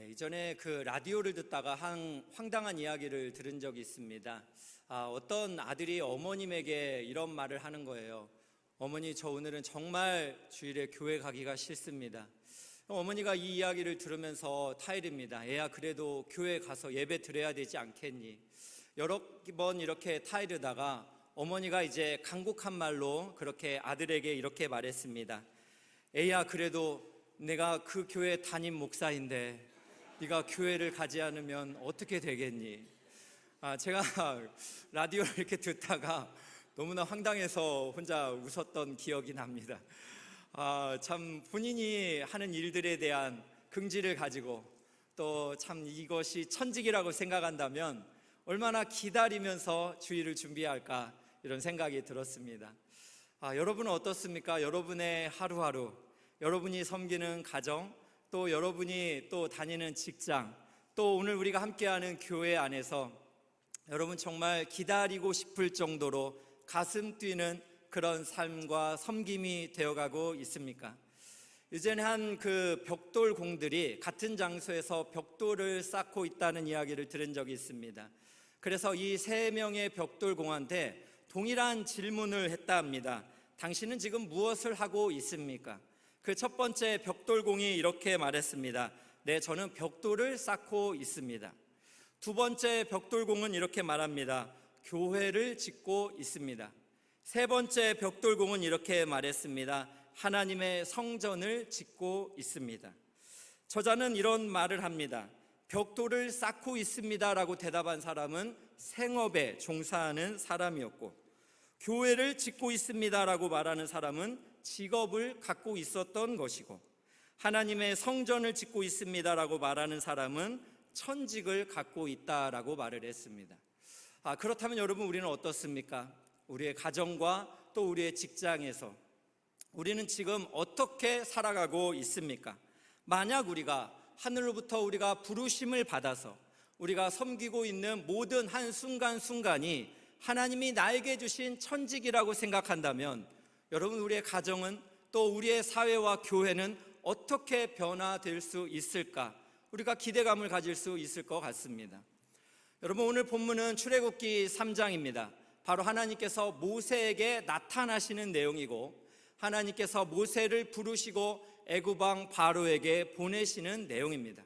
이전에 그 라디오를 듣다가 한 황당한 이야기를 들은 적이 있습니다. 어떤 아들이 어머님에게 이런 말을 하는 거예요. 어머니, 저 오늘은 정말 주일에 교회 가기가 싫습니다. 어머니가 이 이야기를 들으면서 타일입니다. 애야, 그래도 교회 가서 예배 드려야 되지 않겠니? 여러 번 이렇게 타이르다가 어머니가 이제 간곡한 말로 그렇게 아들에게 이렇게 말했습니다. 애야, 그래도 내가 그 교회 담임 목사인데 네가 교회를 가지 않으면 어떻게 되겠니? 제가 라디오를 이렇게 듣다가 너무나 황당해서 혼자 웃었던 기억이 납니다. 참 본인이 하는 일들에 대한 긍지를 가지고 또 참 이것이 천직이라고 생각한다면 얼마나 기다리면서 주일을 준비할까, 이런 생각이 들었습니다. 여러분은 어떻습니까? 여러분의 하루하루, 여러분이 섬기는 가정, 또 여러분이 또 다니는 직장, 또 오늘 우리가 함께하는 교회 안에서 여러분 정말 기다리고 싶을 정도로 가슴 뛰는 그런 삶과 섬김이 되어가고 있습니까? 이전에 한 그 벽돌공들이 같은 장소에서 벽돌을 쌓고 있다는 이야기를 들은 적이 있습니다. 그래서 이 세 명의 벽돌공한테 동일한 질문을 했다 합니다. 당신은 지금 무엇을 하고 있습니까? 그 첫 번째 벽돌공이 이렇게 말했습니다. 네, 저는 벽돌을 쌓고 있습니다. 두 번째 벽돌공은 이렇게 말합니다. 교회를 짓고 있습니다. 세 번째 벽돌공은 이렇게 말했습니다. 하나님의 성전을 짓고 있습니다. 저자는 이런 말을 합니다. 벽돌을 쌓고 있습니다라고 대답한 사람은 생업에 종사하는 사람이었고, 교회를 짓고 있습니다라고 말하는 사람은 직업을 갖고 있었던 것이고, 하나님의 성전을 짓고 있습니다라고 말하는 사람은 천직을 갖고 있다라고 말을 했습니다. 그렇다면 여러분, 우리는 어떻습니까? 우리의 가정과 또 우리의 직장에서 우리는 지금 어떻게 살아가고 있습니까? 만약 우리가 하늘로부터 우리가 부르심을 받아서 우리가 섬기고 있는 모든 한 순간순간이 하나님이 나에게 주신 천직이라고 생각한다면 여러분, 우리의 가정은 또 우리의 사회와 교회는 어떻게 변화될 수 있을까? 우리가 기대감을 가질 수 있을 것 같습니다. 여러분, 오늘 본문은 출애굽기 3장입니다. 바로 하나님께서 모세에게 나타나시는 내용이고, 하나님께서 모세를 부르시고 애굽 왕 바로에게 보내시는 내용입니다.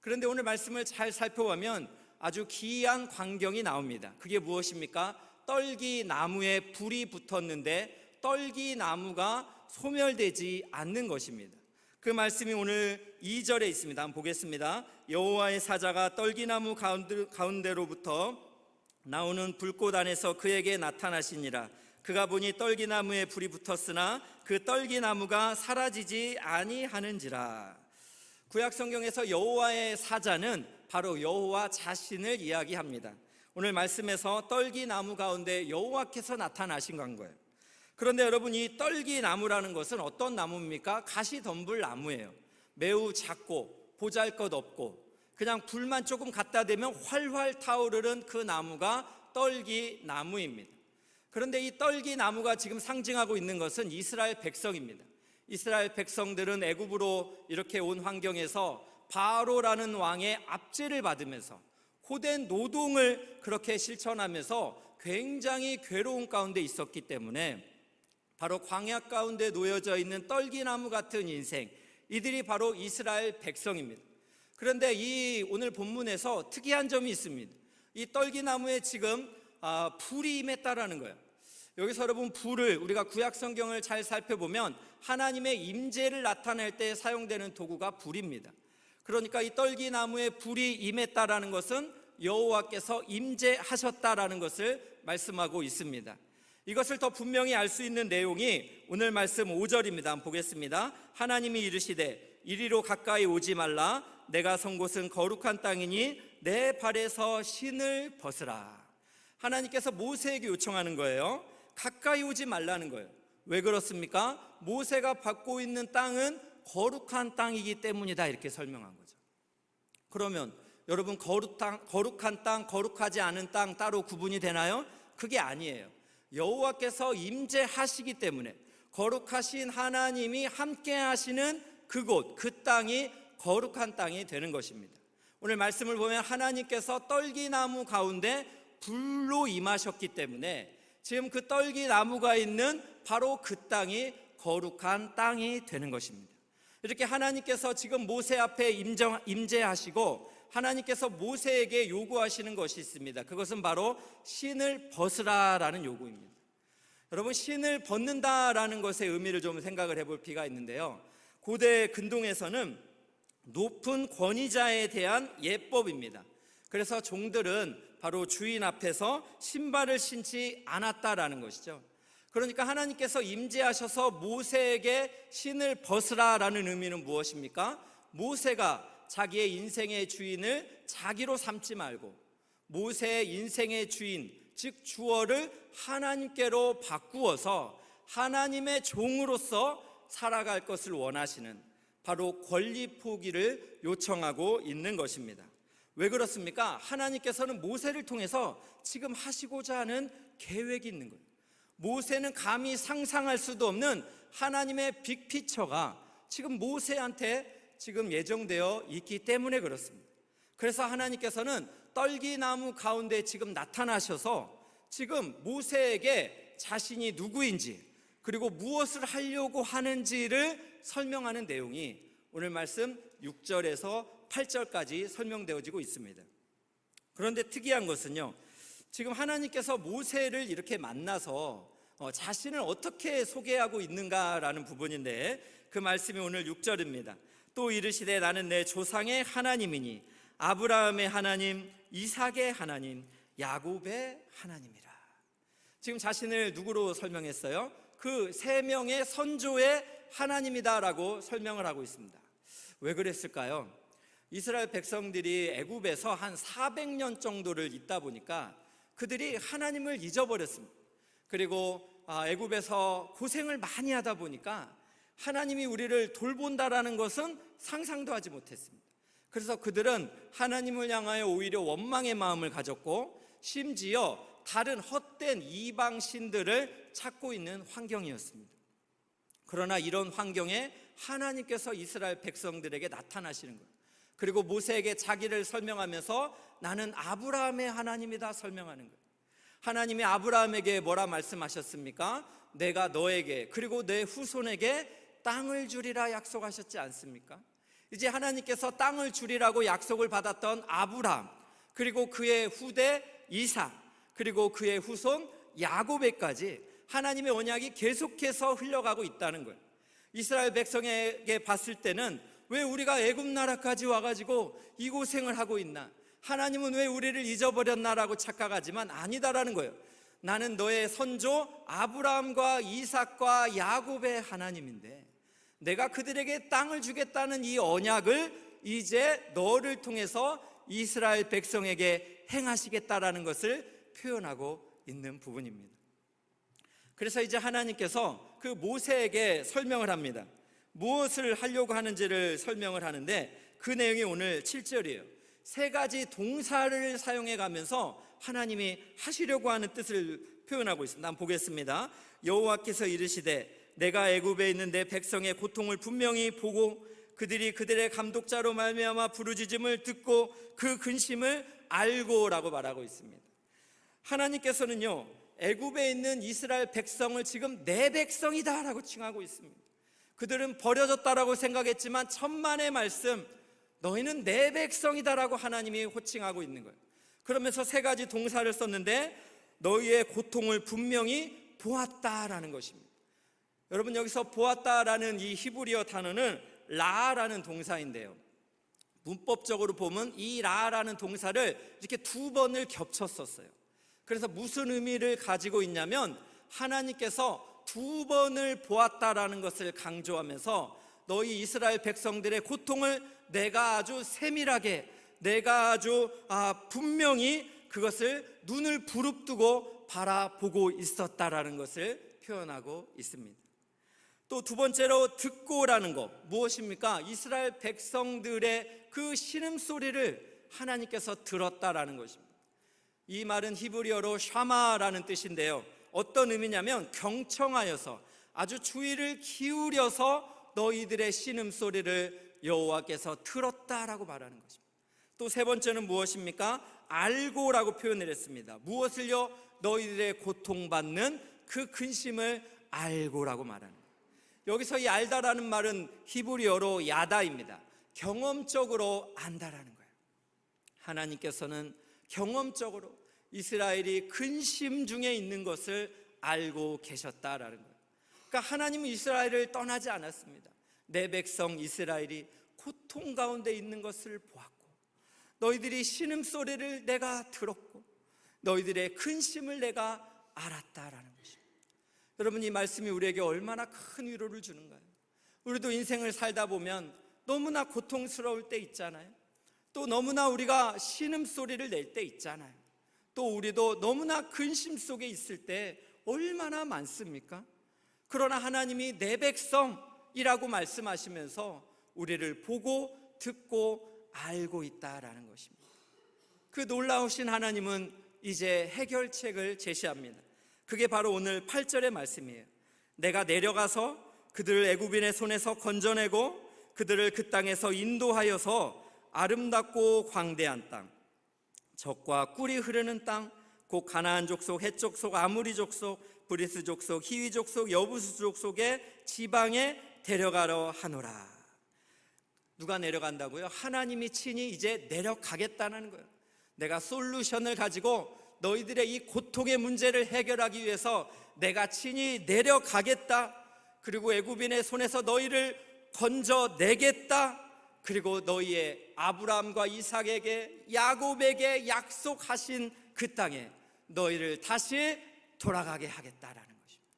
그런데 오늘 말씀을 잘 살펴보면 아주 기이한 광경이 나옵니다. 그게 무엇입니까? 떨기 나무에 불이 붙었는데 떨기 나무가 소멸되지 않는 것입니다. 그 말씀이 오늘 2절에 있습니다. 한번 보겠습니다. 여호와의 사자가 떨기나무 가운데로부터 나오는 불꽃 안에서 그에게 나타나시니라. 그가 보니 떨기나무에 불이 붙었으나 그 떨기나무가 사라지지 아니하는지라. 구약 성경에서 여호와의 사자는 바로 여호와 자신을 이야기합니다. 오늘 말씀에서 떨기나무 가운데 여호와께서 나타나신 건 거예요. 그런데 여러분, 이 떨기나무라는 것은 어떤 나무입니까? 가시덤불 나무예요. 매우 작고 보잘것없고 그냥 불만 조금 갖다 대면 활활 타오르는 그 나무가 떨기나무입니다. 그런데 이 떨기나무가 지금 상징하고 있는 것은 이스라엘 백성입니다. 이스라엘 백성들은 애굽으로 이렇게 온 환경에서 바로라는 왕의 압제를 받으면서 고된 노동을 그렇게 실천하면서 굉장히 괴로운 가운데 있었기 때문에 바로 광야 가운데 놓여져 있는 떨기나무 같은 인생, 이들이 바로 이스라엘 백성입니다. 그런데 이 오늘 본문에서 특이한 점이 있습니다. 이 떨기나무에 지금 불이 임했다라는 거예요. 여기서 여러분, 불을 우리가 구약 성경을 잘 살펴보면 하나님의 임재를 나타낼 때 사용되는 도구가 불입니다. 그러니까 이 떨기나무에 불이 임했다라는 것은 여호와께서 임재하셨다라는 것을 말씀하고 있습니다. 이것을 더 분명히 알 수 있는 내용이 오늘 말씀 5절입니다. 한번 보겠습니다. 하나님이 이르시되 이리로 가까이 오지 말라. 내가 선 곳은 거룩한 땅이니 내 발에서 신을 벗으라. 하나님께서 모세에게 요청하는 거예요. 가까이 오지 말라는 거예요. 왜 그렇습니까? 모세가 밟고 있는 땅은 거룩한 땅이기 때문이다, 이렇게 설명한 거죠. 그러면 여러분, 거룩한 땅, 거룩하지 않은 땅 따로 구분이 되나요? 그게 아니에요. 여호와께서 임재하시기 때문에 거룩하신 하나님이 함께 하시는 그곳, 그 땅이 거룩한 땅이 되는 것입니다. 오늘 말씀을 보면 하나님께서 떨기나무 가운데 불로 임하셨기 때문에 지금 그 떨기나무가 있는 바로 그 땅이 거룩한 땅이 되는 것입니다. 이렇게 하나님께서 지금 모세 앞에 임재하시고 하나님께서 모세에게 요구하시는 것이 있습니다. 그것은 바로 신을 벗으라라는 요구입니다. 여러분, 신을 벗는다라는 것의 의미를 좀 생각을 해볼 필요가 있는데요, 고대 근동에서는 높은 권위자에 대한 예법입니다. 그래서 종들은 바로 주인 앞에서 신발을 신지 않았다라는 것이죠. 그러니까 하나님께서 임재하셔서 모세에게 신을 벗으라라는 의미는 무엇입니까? 모세가 자기의 인생의 주인을 자기로 삼지 말고 모세의 인생의 주인, 즉 주어를 하나님께로 바꾸어서 하나님의 종으로서 살아갈 것을 원하시는 바로 권리 포기를 요청하고 있는 것입니다. 왜 그렇습니까? 하나님께서는 모세를 통해서 지금 하시고자 하는 계획이 있는 거예요. 모세는 감히 상상할 수도 없는 하나님의 빅피처가 지금 모세한테 지금 예정되어 있기 때문에 그렇습니다. 그래서 하나님께서는 떨기나무 가운데 지금 나타나셔서 지금 모세에게 자신이 누구인지 그리고 무엇을 하려고 하는지를 설명하는 내용이 오늘 말씀 6절에서 8절까지 설명되어지고 있습니다. 그런데 특이한 것은요, 지금 하나님께서 모세를 이렇게 만나서 자신을 어떻게 소개하고 있는가라는 부분인데 그 말씀이 오늘 6절입니다. 또 이르시되 나는 내 조상의 하나님이니 아브라함의 하나님, 이삭의 하나님, 야곱의 하나님이라. 지금 자신을 누구로 설명했어요? 그 세 명의 선조의 하나님이다라고 설명을 하고 있습니다. 왜 그랬을까요? 이스라엘 백성들이 애굽에서 한 400년 정도를 있다 보니까 그들이 하나님을 잊어버렸습니다. 그리고 애굽에서 고생을 많이 하다 보니까 하나님이 우리를 돌본다라는 것은 상상도 하지 못했습니다. 그래서 그들은 하나님을 향하여 오히려 원망의 마음을 가졌고 심지어 다른 헛된 이방 신들을 찾고 있는 환경이었습니다. 그러나 이런 환경에 하나님께서 이스라엘 백성들에게 나타나시는 거예요. 그리고 모세에게 자기를 설명하면서 나는 아브라함의 하나님이다 설명하는 거예요. 하나님이 아브라함에게 뭐라 말씀하셨습니까? 내가 너에게 그리고 내 후손에게 땅을 주리라 약속하셨지 않습니까? 이제 하나님께서 땅을 주리라고 약속을 받았던 아브라함, 그리고 그의 후대 이삭, 그리고 그의 후손 야곱에까지 하나님의 언약이 계속해서 흘러가고 있다는 거예요. 이스라엘 백성에게 봤을 때는 왜 우리가 애굽 나라까지 와가지고 이 고생을 하고 있나? 하나님은 왜 우리를 잊어버렸나라고 착각하지만 아니다라는 거예요. 나는 너의 선조 아브라함과 이삭과 야곱의 하나님인데 내가 그들에게 땅을 주겠다는 이 언약을 이제 너를 통해서 이스라엘 백성에게 행하시겠다라는 것을 표현하고 있는 부분입니다. 그래서 이제 하나님께서 그 모세에게 설명을 합니다. 무엇을 하려고 하는지를 설명을 하는데 그 내용이 오늘 7절이에요. 세 가지 동사를 사용해 가면서 하나님이 하시려고 하는 뜻을 표현하고 있습니다. 한번 보겠습니다. 여호와께서 이르시되 내가 애굽에 있는 내 백성의 고통을 분명히 보고 그들이 그들의 감독자로 말미암아 부르짖음을 듣고 그 근심을 알고라고 말하고 있습니다. 하나님께서는요, 애굽에 있는 이스라엘 백성을 지금 내 백성이다라고 칭하고 있습니다. 그들은 버려졌다라고 생각했지만 천만의 말씀, 너희는 내 백성이다라고 하나님이 호칭하고 있는 거예요. 그러면서 세 가지 동사를 썼는데 너희의 고통을 분명히 보았다라는 것입니다. 여러분, 여기서 보았다라는 이 히브리어 단어는 라라는 동사인데요, 문법적으로 보면 이 라라는 동사를 이렇게 두 번을 겹쳐 썼어요. 그래서 무슨 의미를 가지고 있냐면 하나님께서 두 번을 보았다라는 것을 강조하면서 너희 이스라엘 백성들의 고통을 내가 아주 세밀하게, 내가 아주 분명히 그것을 눈을 부릅뜨고 바라보고 있었다라는 것을 표현하고 있습니다. 또 두 번째로 듣고라는 것, 무엇입니까? 이스라엘 백성들의 그 신음소리를 하나님께서 들었다라는 것입니다. 이 말은 히브리어로 샤마라는 뜻인데요, 어떤 의미냐면 경청하여서 아주 주의를 기울여서 너희들의 신음소리를 여호와께서 들었다라고 말하는 것입니다. 또 세 번째는 무엇입니까? 알고라고 표현을 했습니다. 무엇을요? 너희들의 고통받는 그 근심을 알고라고 말하는 거예요. 여기서 이 알다라는 말은 히브리어로 야다입니다. 경험적으로 안다라는 거예요. 하나님께서는 경험적으로 이스라엘이 근심 중에 있는 것을 알고 계셨다라는 거예요. 그러니까 하나님은 이스라엘을 떠나지 않았습니다. 내 백성 이스라엘이 고통 가운데 있는 것을 보았고, 너희들이 신음소리를 내가 들었고, 너희들의 근심을 내가 알았다라는 것입니다. 여러분, 이 말씀이 우리에게 얼마나 큰 위로를 주는가요? 우리도 인생을 살다 보면 너무나 고통스러울 때 있잖아요. 또 너무나 우리가 신음소리를 낼 때 있잖아요. 또 우리도 너무나 근심 속에 있을 때 얼마나 많습니까? 그러나 하나님이 내 백성이라고 말씀하시면서 우리를 보고 듣고 알고 있다라는 것입니다. 그 놀라우신 하나님은 이제 해결책을 제시합니다. 그게 바로 오늘 8절의 말씀이에요. 내가 내려가서 그들을 애굽인의 손에서 건져내고 그들을 그 땅에서 인도하여서 아름답고 광대한 땅, 젖과 꿀이 흐르는 땅, 곧 가나안 족속, 헷 족속, 아무리 족속, 브리스 족속, 히위 족속, 여부스 족속의 지방에 데려가려 하노라. 누가 내려간다고요? 하나님이 친히 이제 내려가겠다는 거예요. 내가 솔루션을 가지고 너희들의 이 고통의 문제를 해결하기 위해서 내가 친히 내려가겠다. 그리고 애굽인의 손에서 너희를 건져내겠다. 그리고 너희의 아브라함과 이삭에게, 야곱에게 약속하신 그 땅에 너희를 다시 돌아가게 하겠다라는 것입니다.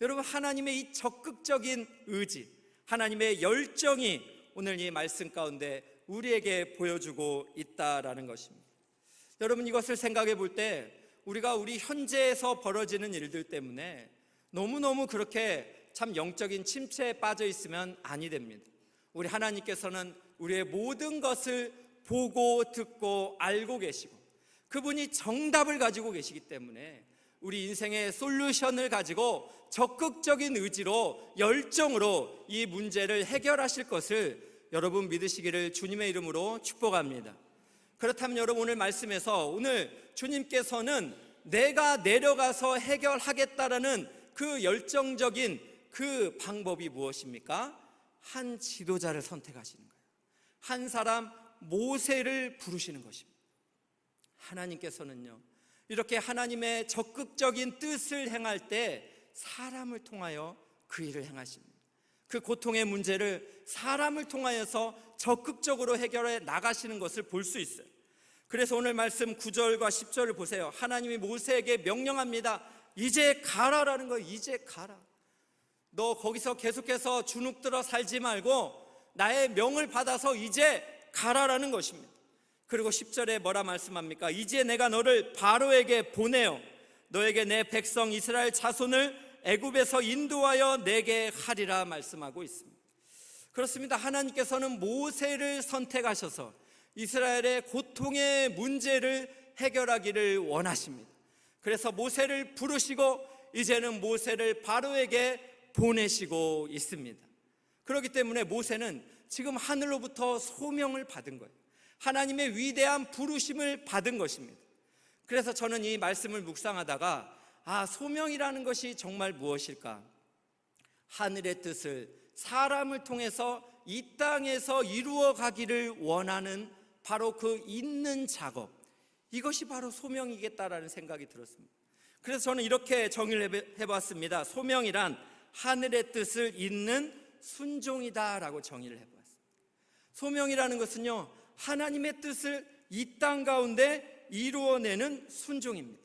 여러분, 하나님의 이 적극적인 의지, 하나님의 열정이 오늘 이 말씀 가운데 우리에게 보여주고 있다라는 것입니다. 여러분, 이것을 생각해 볼 때 우리가 우리 현재에서 벌어지는 일들 때문에 너무너무 그렇게 참 영적인 침체에 빠져 있으면 아니 됩니다. 우리 하나님께서는 우리의 모든 것을 보고 듣고 알고 계시고 그분이 정답을 가지고 계시기 때문에 우리 인생의 솔루션을 가지고 적극적인 의지로 열정으로 이 문제를 해결하실 것을 여러분 믿으시기를 주님의 이름으로 축복합니다. 그렇다면 여러분, 오늘 말씀에서 오늘 주님께서는 내가 내려가서 해결하겠다라는 그 열정적인 그 방법이 무엇입니까? 한 지도자를 선택하시는 거예요. 한 사람 모세를 부르시는 것입니다. 하나님께서는요, 이렇게 하나님의 적극적인 뜻을 행할 때 사람을 통하여 그 일을 행하십니다. 그 고통의 문제를 사람을 통하여서 적극적으로 해결해 나가시는 것을 볼 수 있어요. 그래서 오늘 말씀 9절과 10절을 보세요. 하나님이 모세에게 명령합니다. 이제 가라라는 거예요. 이제 가라. 너 거기서 계속해서 주눅들어 살지 말고 나의 명을 받아서 이제 가라라는 것입니다. 그리고 10절에 뭐라 말씀합니까? 이제 내가 너를 바로에게 보내어 너에게 내 백성 이스라엘 자손을 애굽에서 인도하여 내게 하리라 말씀하고 있습니다. 그렇습니다. 하나님께서는 모세를 선택하셔서 이스라엘의 고통의 문제를 해결하기를 원하십니다. 그래서 모세를 부르시고 이제는 모세를 바로에게 보내시고 있습니다. 그렇기 때문에 모세는 지금 하늘로부터 소명을 받은 거예요. 하나님의 위대한 부르심을 받은 것입니다. 그래서 저는 이 말씀을 묵상하다가 소명이라는 것이 정말 무엇일까? 하늘의 뜻을 사람을 통해서 이 땅에서 이루어 가기를 원하는 바로 그 있는 작업, 이것이 바로 소명이겠다라는 생각이 들었습니다. 그래서 저는 이렇게 정의를 해봤습니다. 소명이란 하늘의 뜻을 잇는 순종이다라고 정의를 해봤습니다. 소명이라는 것은요, 하나님의 뜻을 이 땅 가운데 이루어내는 순종입니다.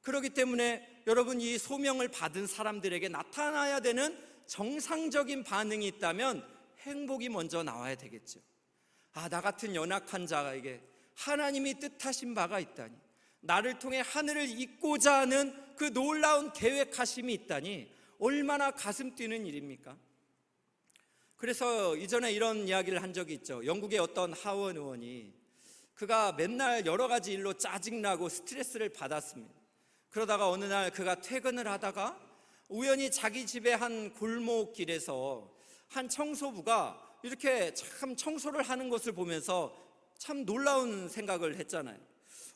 그렇기 때문에 여러분, 이 소명을 받은 사람들에게 나타나야 되는 정상적인 반응이 있다면 행복이 먼저 나와야 되겠죠. 나 같은 연약한 자에게 하나님이 뜻하신 바가 있다니, 나를 통해 하늘을 잇고자 하는 그 놀라운 계획하심이 있다니 얼마나 가슴 뛰는 일입니까? 그래서 이전에 이런 이야기를 한 적이 있죠. 영국의 어떤 하원 의원이 그가 맨날 여러 가지 일로 짜증나고 스트레스를 받았습니다. 그러다가 어느 날 그가 퇴근을 하다가 우연히 자기 집의 한 골목길에서 한 청소부가 이렇게 참 청소를 하는 것을 보면서 참 놀라운 생각을 했잖아요.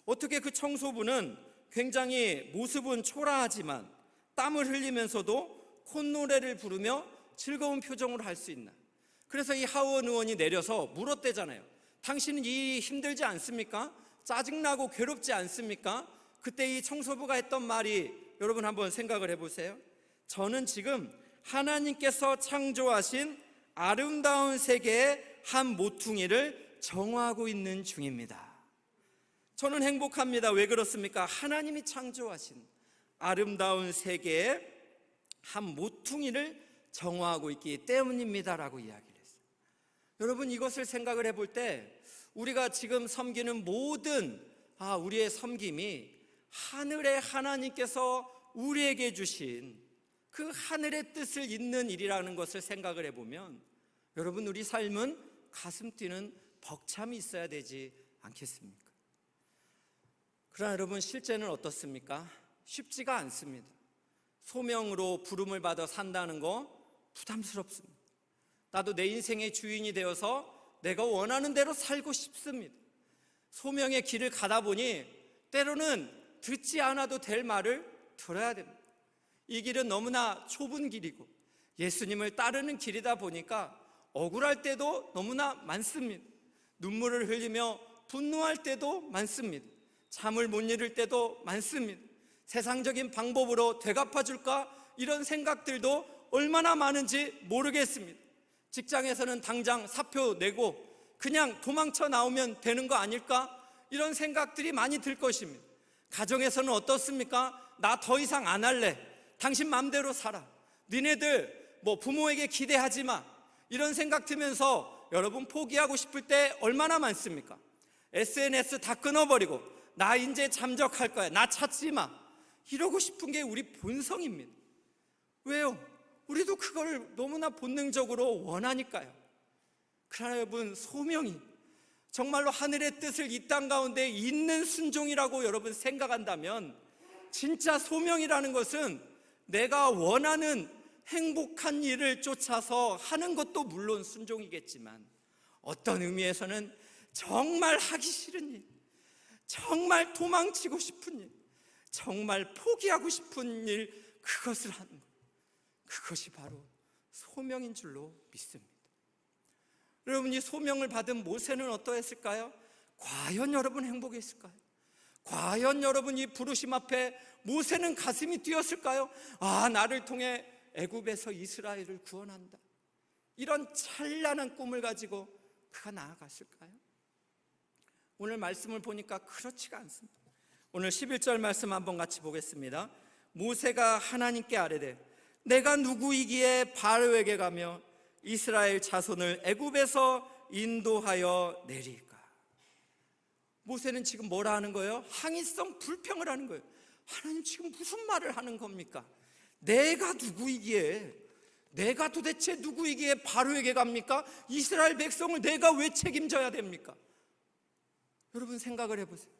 어떻게 그 청소부는 굉장히 모습은 초라하지만 땀을 흘리면서도 콧노래를 부르며 즐거운 표정으로 할 수 있나? 그래서 이 하원 의원이 내려서 물었대잖아요. 당신은 이 힘들지 않습니까? 짜증나고 괴롭지 않습니까? 그때 이 청소부가 했던 말이, 여러분 한번 생각을 해보세요. 저는 지금 하나님께서 창조하신 아름다운 세계의 한 모퉁이를 정화하고 있는 중입니다. 저는 행복합니다. 왜 그렇습니까? 하나님이 창조하신 아름다운 세계의 한 모퉁이를 정화하고 있기 때문입니다라고 이야기를 했어요. 여러분, 이것을 생각을 해볼 때 우리가 지금 섬기는 모든 우리의 섬김이 하늘의 하나님께서 우리에게 주신 그 하늘의 뜻을 잇는 일이라는 것을 생각을 해보면 여러분, 우리 삶은 가슴 뛰는 벅참이 있어야 되지 않겠습니까? 그러나 여러분, 실제는 어떻습니까? 쉽지가 않습니다. 소명으로 부름을 받아 산다는 거 부담스럽습니다. 나도 내 인생의 주인이 되어서 내가 원하는 대로 살고 싶습니다. 소명의 길을 가다 보니 때로는 듣지 않아도 될 말을 들어야 됩니다. 이 길은 너무나 좁은 길이고 예수님을 따르는 길이다 보니까 억울할 때도 너무나 많습니다. 눈물을 흘리며 분노할 때도 많습니다. 잠을 못 이룰 때도 많습니다. 세상적인 방법으로 되갚아줄까? 이런 생각들도 얼마나 많은지 모르겠습니다. 직장에서는 당장 사표 내고 그냥 도망쳐 나오면 되는 거 아닐까? 이런 생각들이 많이 들 것입니다. 가정에서는 어떻습니까? 나 더 이상 안 할래. 당신 맘대로 살아. 니네들 부모에게 기대하지 마. 이런 생각 들면서 여러분 포기하고 싶을 때 얼마나 많습니까? SNS 다 끊어버리고 나 이제 잠적할 거야. 나 찾지 마. 이러고 싶은 게 우리 본성입니다. 왜요? 우리도 그걸 너무나 본능적으로 원하니까요. 그러나 여러분, 소명이 정말로 하늘의 뜻을 이 땅 가운데 있는 순종이라고 여러분 생각한다면 진짜 소명이라는 것은 내가 원하는 행복한 일을 쫓아서 하는 것도 물론 순종이겠지만 어떤 의미에서는 정말 하기 싫은 일, 정말 도망치고 싶은 일, 정말 포기하고 싶은 일, 그것을 하는 것, 그것이 바로 소명인 줄로 믿습니다. 여러분, 이 소명을 받은 모세는 어떠했을까요? 과연 여러분 행복했을까요? 과연 여러분 이 부르심 앞에 모세는 가슴이 뛰었을까요? 나를 통해 애굽에서 이스라엘을 구원한다, 이런 찬란한 꿈을 가지고 그가 나아갔을까요? 오늘 말씀을 보니까 그렇지가 않습니다. 오늘 11절 말씀 한번 같이 보겠습니다. 모세가 하나님께 아뢰되 내가 누구이기에 바로에게 가며 이스라엘 자손을 애굽에서 인도하여 내리까? 모세는 지금 뭐라 하는 거예요? 항의성 불평을 하는 거예요. 하나님, 지금 무슨 말을 하는 겁니까? 내가 누구이기에, 내가 도대체 누구이기에 바로에게 갑니까? 이스라엘 백성을 내가 왜 책임져야 됩니까? 여러분 생각을 해보세요.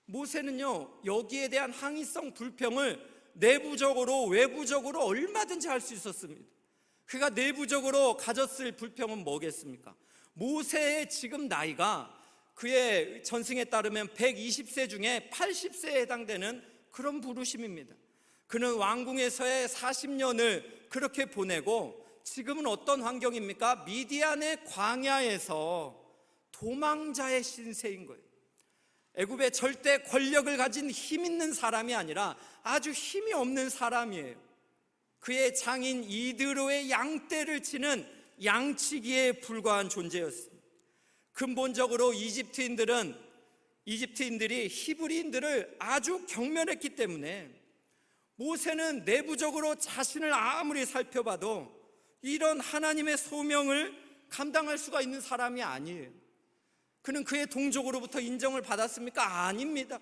모세는요, 여기에 대한 항의성 불평을 내부적으로 외부적으로 얼마든지 할 수 있었습니다. 그가 내부적으로 가졌을 불평은 뭐겠습니까? 모세의 지금 나이가 그의 전승에 따르면 120세 중에 80세에 해당되는 그런 부르심입니다. 그는 왕궁에서의 40년을 그렇게 보내고 지금은 어떤 환경입니까? 미디안의 광야에서 도망자의 신세인 거예요. 애굽의 절대 권력을 가진 힘 있는 사람이 아니라 아주 힘이 없는 사람이에요. 그의 장인 이드로의 양떼를 치는 양치기에 불과한 존재였습니다. 근본적으로 이집트인들이 히브리인들을 아주 경멸했기 때문에 모세는 내부적으로 자신을 아무리 살펴봐도 이런 하나님의 소명을 감당할 수가 있는 사람이 아니에요. 그는 그의 동족으로부터 인정을 받았습니까? 아닙니다.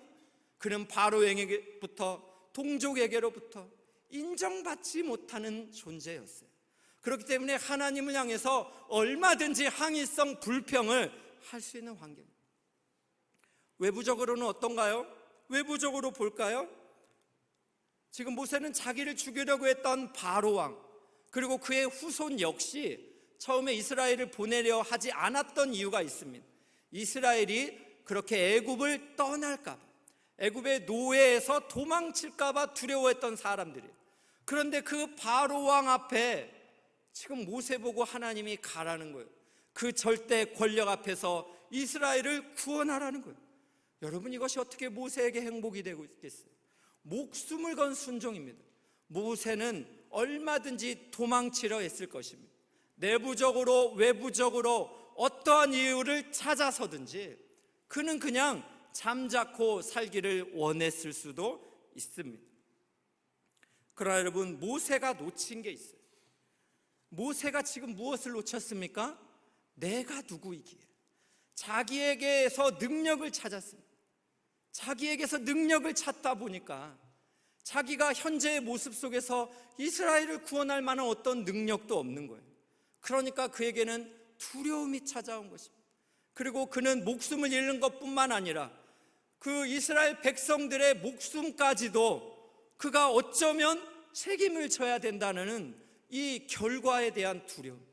그는 바로에게부터, 동족에게로부터 인정받지 못하는 존재였어요. 그렇기 때문에 하나님을 향해서 얼마든지 항의성 불평을 할 수 있는 환경입니다. 외부적으로는 어떤가요? 외부적으로 볼까요? 지금 모세는 자기를 죽이려고 했던 바로왕, 그리고 그의 후손 역시 처음에 이스라엘을 보내려 하지 않았던 이유가 있습니다. 이스라엘이 그렇게 애굽을 떠날까 봐, 애굽의 노예에서 도망칠까 봐 두려워했던 사람들이에요. 그런데 그 바로 왕 앞에 지금 모세 보고 하나님이 가라는 거예요. 그 절대 권력 앞에서 이스라엘을 구원하라는 거예요. 여러분, 이것이 어떻게 모세에게 행복이 되고 있겠어요? 목숨을 건 순종입니다. 모세는 얼마든지 도망치려 했을 것입니다. 내부적으로 외부적으로 어떠한 이유를 찾아서든지 그는 그냥 잠자코 살기를 원했을 수도 있습니다. 그러나 여러분, 모세가 놓친 게 있어요. 모세가 지금 무엇을 놓쳤습니까? 내가 누구이기에. 자기에게서 능력을 찾았습니다. 자기에게서 능력을 찾다 보니까 자기가 현재의 모습 속에서 이스라엘을 구원할 만한 어떤 능력도 없는 거예요. 그러니까 그에게는 두려움이 찾아온 것입니다. 그리고 그는 목숨을 잃는 것뿐만 아니라 그 이스라엘 백성들의 목숨까지도 그가 어쩌면 책임을 져야 된다는 이 결과에 대한 두려움,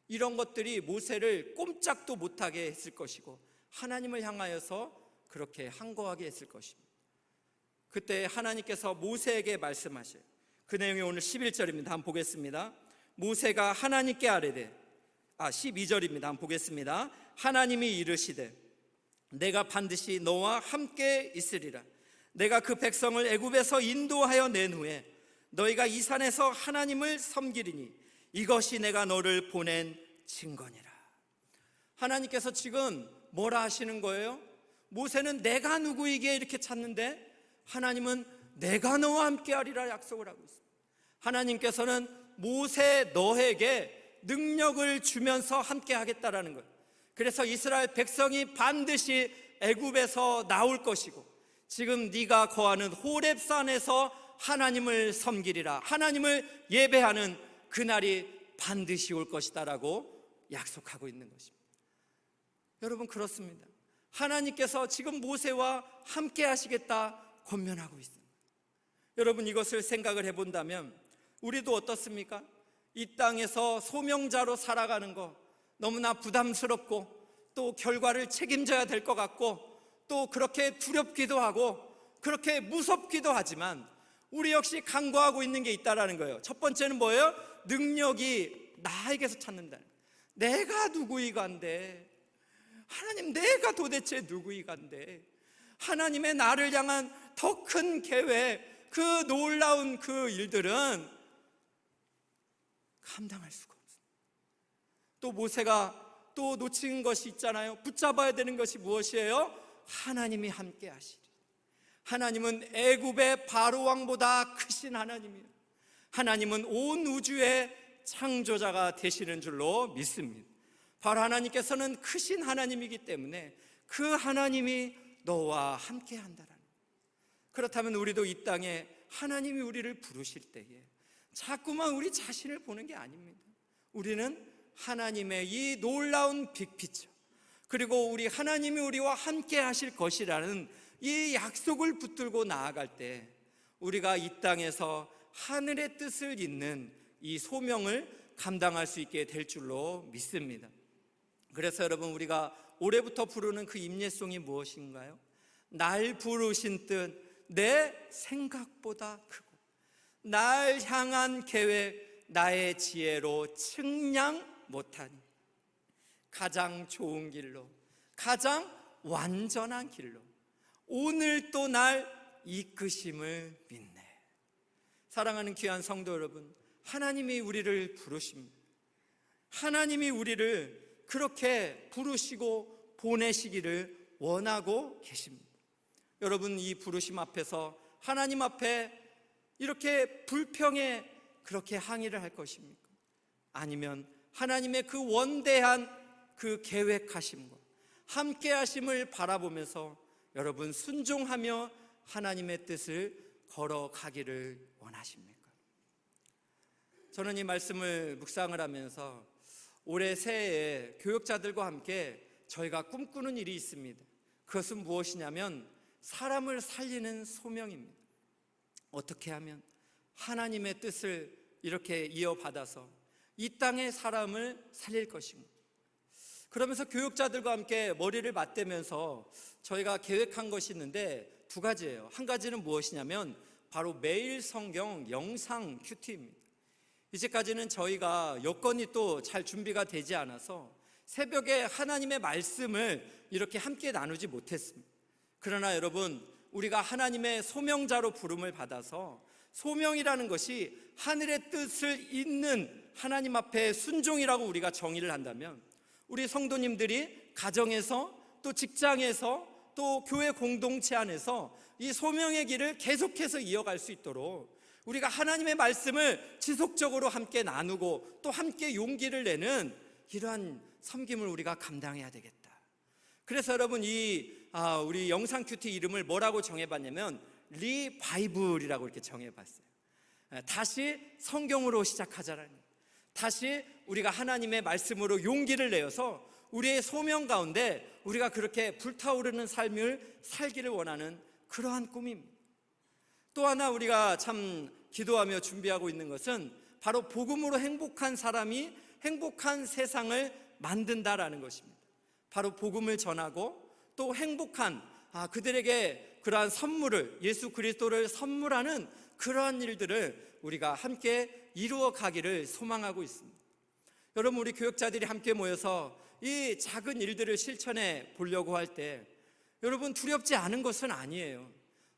이런 것들이 모세를 꼼짝도 못하게 했을 것이고 하나님을 향하여서 그렇게 항거하게 했을 것입니다. 그때 하나님께서 모세에게 말씀하셔요. 그 내용이 오늘 11절입니다. 한번 보겠습니다. 모세가 하나님께 아뢰되, 12절입니다. 한번 보겠습니다. 하나님이 이르시되 내가 반드시 너와 함께 있으리라. 내가 그 백성을 애굽에서 인도하여 낸 후에 너희가 이 산에서 하나님을 섬기리니 이것이 내가 너를 보낸 증거니라. 하나님께서 지금 뭐라 하시는 거예요? 모세는 내가 누구이기에 이렇게 찾는데 하나님은 내가 너와 함께 하리라 약속을 하고 있습니다. 하나님께서는 모세 너에게 능력을 주면서 함께 하겠다라는 거예요. 그래서 이스라엘 백성이 반드시 애굽에서 나올 것이고 지금 네가 거하는 호렙산에서 하나님을 섬기리라, 하나님을 예배하는 그날이 반드시 올 것이다라고 약속하고 있는 것입니다. 여러분, 그렇습니다. 하나님께서 지금 모세와 함께 하시겠다 권면하고 있습니다. 여러분, 이것을 생각을 해본다면 우리도 어떻습니까? 이 땅에서 소명자로 살아가는 거 너무나 부담스럽고 또 결과를 책임져야 될 것 같고 또 그렇게 두렵기도 하고 그렇게 무섭기도 하지만 우리 역시 간구하고 있는 게 있다라는 거예요. 첫 번째는 뭐예요? 능력이 나에게서 찾는다는 거예요. 내가 누구이간데, 하나님 내가 도대체 누구이간데, 하나님의 나를 향한 더 큰 계획, 그 놀라운 그 일들은 감당할 수가 없어요. 또 모세가 또 놓친 것이 있잖아요. 붙잡아야 되는 것이 무엇이에요? 하나님이 함께 하시리. 하나님은 애굽의 바로 왕보다 크신 하나님이에요. 하나님은 온 우주의 창조자가 되시는 줄로 믿습니다. 바로 하나님께서는 크신 하나님이기 때문에 그 하나님이 너와 함께 한다라는 거예요. 그렇다면 우리도 이 땅에 하나님이 우리를 부르실 때에 자꾸만 우리 자신을 보는 게 아닙니다. 우리는 하나님의 이 놀라운 빅피처, 그리고 우리 하나님이 우리와 함께 하실 것이라는 이 약속을 붙들고 나아갈 때 우리가 이 땅에서 하늘의 뜻을 잇는 이 소명을 감당할 수 있게 될 줄로 믿습니다. 그래서 여러분, 우리가 올해부터 부르는 그 임예송이 무엇인가요? 날 부르신 뜻 내 생각보다 크고 날 향한 계획 나의 지혜로 측량 못하니 가장 좋은 길로, 가장 완전한 길로 오늘 또 날 이끄심을 믿네. 사랑하는 귀한 성도 여러분, 하나님이 우리를 부르십니다. 하나님이 우리를 그렇게 부르시고 보내시기를 원하고 계십니다. 여러분, 이 부르심 앞에서 하나님 앞에 이렇게 불평에 그렇게 항의를 할 것입니까? 아니면 하나님의 그 원대한 그 계획하심과 함께 하심을 바라보면서 여러분 순종하며 하나님의 뜻을 걸어가기를 원하십니까? 저는 이 말씀을 묵상을 하면서 올해 새해에 교육자들과 함께 저희가 꿈꾸는 일이 있습니다. 그것은 무엇이냐면 사람을 살리는 소명입니다. 어떻게 하면 하나님의 뜻을 이렇게 이어받아서 이 땅의 사람을 살릴 것입니다. 그러면서 교육자들과 함께 머리를 맞대면서 저희가 계획한 것이 있는데 두 가지예요. 한 가지는 무엇이냐면 바로 매일 성경 영상 큐티입니다. 이제까지는 저희가 여건이 또 잘 준비가 되지 않아서 새벽에 하나님의 말씀을 이렇게 함께 나누지 못했습니다. 그러나 여러분, 우리가 하나님의 소명자로 부름을 받아서 소명이라는 것이 하늘의 뜻을 잇는 하나님 앞에 순종이라고 우리가 정의를 한다면 우리 성도님들이 가정에서 또 직장에서 또 교회 공동체 안에서 이 소명의 길을 계속해서 이어갈 수 있도록 우리가 하나님의 말씀을 지속적으로 함께 나누고 또 함께 용기를 내는 이러한 섬김을 우리가 감당해야 되겠다. 그래서 여러분, 우리 영상 큐티 이름을 뭐라고 정해봤냐면 리바이블이라고 이렇게 정해봤어요. 다시 성경으로 시작하자라는, 다시 우리가 하나님의 말씀으로 용기를 내어서 우리의 소명 가운데 우리가 그렇게 불타오르는 삶을 살기를 원하는 그러한 꿈입니다. 또 하나 우리가 참 기도하며 준비하고 있는 것은 바로 복음으로 행복한 사람이 행복한 세상을 만든다라는 것입니다. 바로 복음을 전하고 또 행복한 그들에게 그러한 선물을, 예수 그리스도를 선물하는 그러한 일들을 우리가 함께 이루어 가기를 소망하고 있습니다. 여러분, 우리 교역자들이 함께 모여서 이 작은 일들을 실천해 보려고 할 때 여러분, 두렵지 않은 것은 아니에요.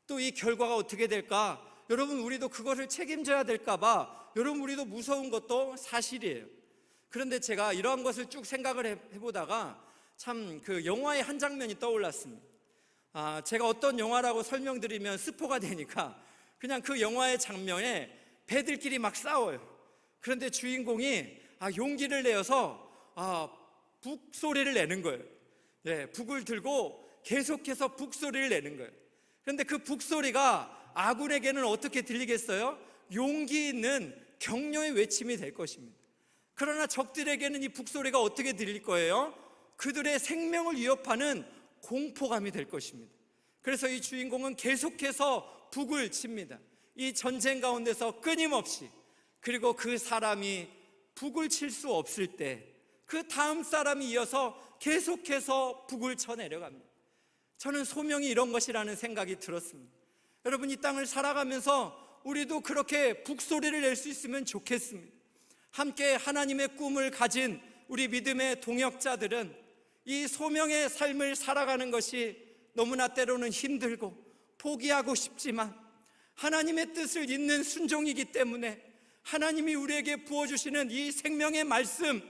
또 이 결과가 어떻게 될까? 여러분, 우리도 그것을 책임져야 될까 봐 여러분, 우리도 무서운 것도 사실이에요. 그런데 제가 이러한 것을 쭉 생각을 해보다가 참 그 영화의 한 장면이 떠올랐습니다. 제가 어떤 영화라고 설명드리면 스포가 되니까 그냥 그 영화의 장면에 배들끼리 막 싸워요. 그런데 주인공이 용기를 내어서 북소리를 내는 거예요. 북을 들고 계속해서 북소리를 내는 거예요. 그런데 그 북소리가 아군에게는 어떻게 들리겠어요? 용기 있는 격려의 외침이 될 것입니다. 그러나 적들에게는 이 북소리가 어떻게 들릴 거예요? 그들의 생명을 위협하는 공포감이 될 것입니다. 그래서 이 주인공은 계속해서 북을 칩니다. 이 전쟁 가운데서 끊임없이. 그리고 그 사람이 북을 칠 수 없을 때 그 다음 사람이 이어서 계속해서 북을 쳐 내려갑니다. 저는 소명이 이런 것이라는 생각이 들었습니다. 여러분, 이 땅을 살아가면서 우리도 그렇게 북소리를 낼 수 있으면 좋겠습니다. 함께 하나님의 꿈을 가진 우리 믿음의 동역자들은 이 소명의 삶을 살아가는 것이 너무나 때로는 힘들고 포기하고 싶지만 하나님의 뜻을 잇는 순종이기 때문에 하나님이 우리에게 부어주시는 이 생명의 말씀,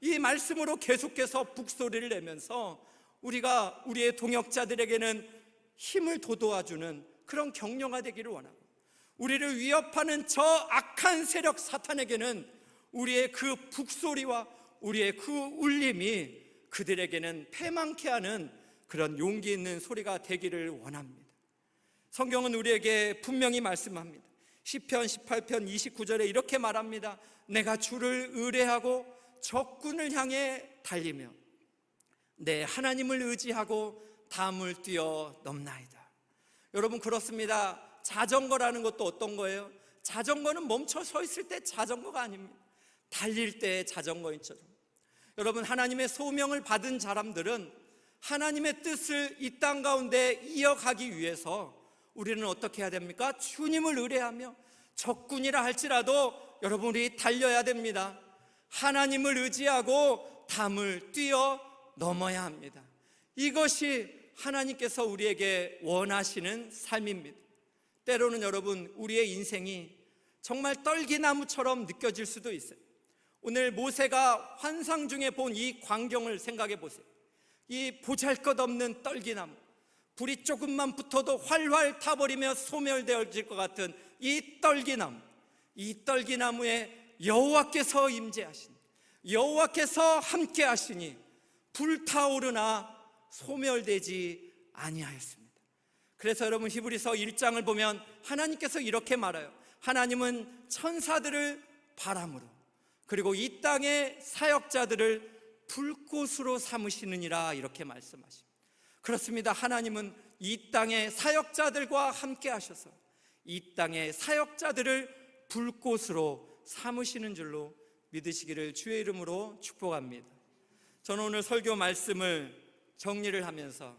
이 말씀으로 계속해서 북소리를 내면서 우리가 우리의 동역자들에게는 힘을 돋워주는 그런 격려가 되기를 원하고, 우리를 위협하는 저 악한 세력 사탄에게는 우리의 그 북소리와 우리의 그 울림이 그들에게는 패망케 하는 그런 용기 있는 소리가 되기를 원합니다. 성경은 우리에게 분명히 말씀합니다. 시편 18편 29절에 이렇게 말합니다. 내가 주를 의뢰하고 적군을 향해 달리며 내 하나님을 의지하고 담을 뛰어 넘나이다. 여러분, 그렇습니다. 자전거라는 것도 어떤 거예요? 자전거는 멈춰 서 있을 때 자전거가 아닙니다. 달릴 때 자전거인처럼 여러분, 하나님의 소명을 받은 사람들은 하나님의 뜻을 이 땅 가운데 이어가기 위해서 우리는 어떻게 해야 됩니까? 주님을 의뢰하며 적군이라 할지라도 여러분, 우리 달려야 됩니다. 하나님을 의지하고 담을 뛰어 넘어야 합니다. 이것이 하나님께서 우리에게 원하시는 삶입니다. 때로는 여러분, 우리의 인생이 정말 떨기나무처럼 느껴질 수도 있어요. 오늘 모세가 환상 중에 본 이 광경을 생각해 보세요. 이 보잘것없는 떨기나무, 불이 조금만 붙어도 활활 타버리며 소멸되어질 것 같은 이 떨기나무, 이 떨기나무에 여호와께서 임재하시니, 여호와께서 함께 하시니 불타오르나 소멸되지 아니하였습니다. 그래서 여러분, 히브리서 1장을 보면 하나님께서 이렇게 말해요. 하나님은 천사들을 바람으로 그리고 이 땅의 사역자들을 불꽃으로 삼으시느니라, 이렇게 말씀하십니다. 그렇습니다. 하나님은 이 땅의 사역자들과 함께 하셔서 이 땅의 사역자들을 불꽃으로 삼으시는 줄로 믿으시기를 주의 이름으로 축복합니다. 저는 오늘 설교 말씀을 정리를 하면서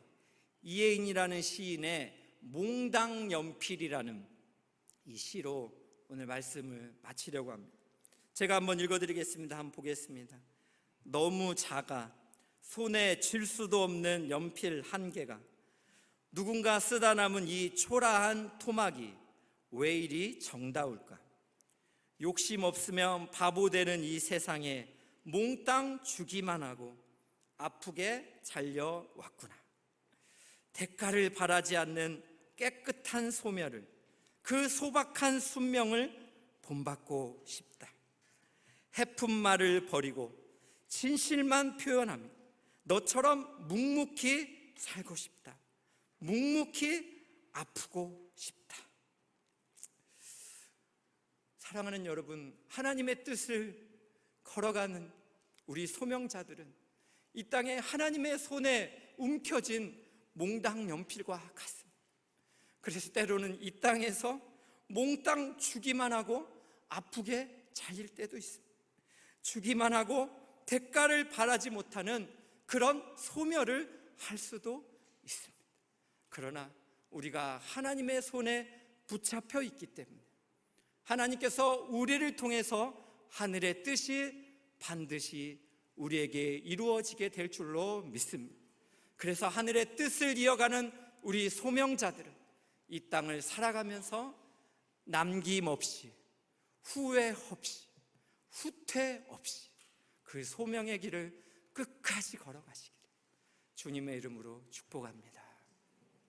이혜인이라는 시인의 몽당연필이라는 이 시로 오늘 말씀을 마치려고 합니다. 제가 한번 읽어드리겠습니다. 한번 보겠습니다. 너무 작아 손에 쥘 수도 없는 연필 한 개가 누군가 쓰다 남은 이 초라한 토막이 왜 이리 정다울까? 욕심 없으면 바보 되는 이 세상에 몽땅 주기만 하고 아프게 잘려왔구나. 대가를 바라지 않는 깨끗한 소멸을, 그 소박한 순명을 본받고 싶다. 해픈 말을 버리고 진실만 표현하며 너처럼 묵묵히 살고 싶다. 묵묵히 아프고 싶다. 사랑하는 여러분, 하나님의 뜻을 걸어가는 우리 소명자들은 이 땅에 하나님의 손에 움켜진 몽당 연필과 같습니다. 그래서 때로는 이 땅에서 몽땅 주기만 하고 아프게 잘릴 때도 있습니다. 주기만 하고 대가를 바라지 못하는 그런 소멸을 할 수도 있습니다. 그러나 우리가 하나님의 손에 붙잡혀 있기 때문에 하나님께서 우리를 통해서 하늘의 뜻이 반드시 우리에게 이루어지게 될 줄로 믿습니다. 그래서 하늘의 뜻을 이어가는 우리 소명자들은 이 땅을 살아가면서 남김없이, 후회 없이, 후퇴 없이 그 소명의 길을 끝까지 걸어가시기를 주님의 이름으로 축복합니다.